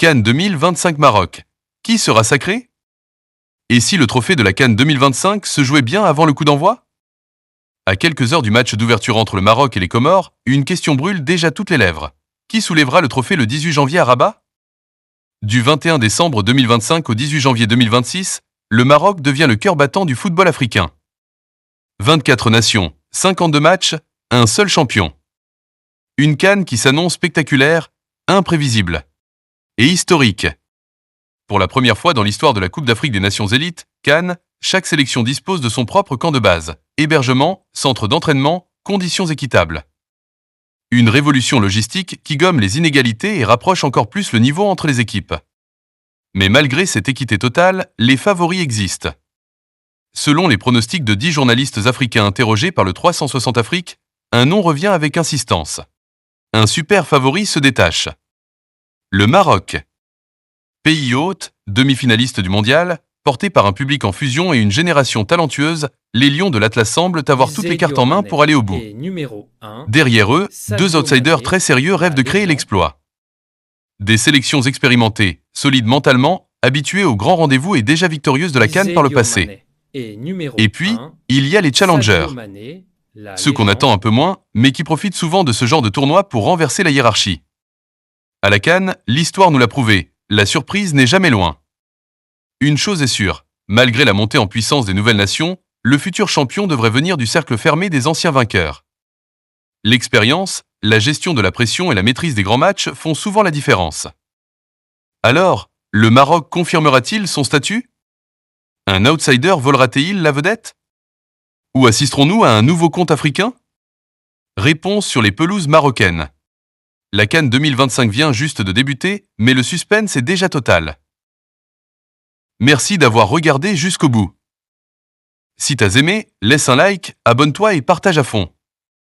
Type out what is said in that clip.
CAN 2025 Maroc. Qui sera sacré? Et si le trophée de la CAN 2025 se jouait bien avant le coup d'envoi? À quelques heures du match d'ouverture entre le Maroc et les Comores, une question brûle déjà toutes les lèvres. Qui soulèvera le trophée le 18 janvier à Rabat? Du 21 décembre 2025 au 18 janvier 2026, le Maroc devient le cœur battant du football africain. 24 nations, 52 matchs, un seul champion. Une CAN qui s'annonce spectaculaire, imprévisible et historique. Pour la première fois dans l'histoire de la Coupe d'Afrique des Nations Élites, CAN, chaque sélection dispose de son propre camp de base, hébergement, centre d'entraînement, conditions équitables. Une révolution logistique qui gomme les inégalités et rapproche encore plus le niveau entre les équipes. Mais malgré cette équité totale, les favoris existent. Selon les pronostics de 10 journalistes africains interrogés par le 360 Afrique, un nom revient avec insistance. Un super favori se détache. Le Maroc. Pays hôte, demi-finaliste du mondial, porté par un public en fusion et une génération talentueuse, les Lions de l'Atlas semblent avoir toutes les cartes en main pour aller au bout. Derrière eux, deux outsiders très sérieux rêvent de créer l'exploit. Des sélections expérimentées, solides mentalement, habituées aux grands rendez-vous et déjà victorieuses de la CAN par le passé. Et puis, il y a les challengers. Ceux qu'on attend un peu moins, mais qui profitent souvent de ce genre de tournoi pour renverser la hiérarchie. À la CAN, l'histoire nous l'a prouvé, la surprise n'est jamais loin. Une chose est sûre, malgré la montée en puissance des nouvelles nations, le futur champion devrait venir du cercle fermé des anciens vainqueurs. L'expérience, la gestion de la pression et la maîtrise des grands matchs font souvent la différence. Alors, le Maroc confirmera-t-il son statut? Un outsider volera-t-il la vedette? Ou assisterons-nous à un nouveau conte africain? Réponse sur les pelouses marocaines. La CAN 2025 vient juste de débuter, mais le suspense est déjà total. Merci d'avoir regardé jusqu'au bout. Si t'as aimé, laisse un like, abonne-toi et partage à fond.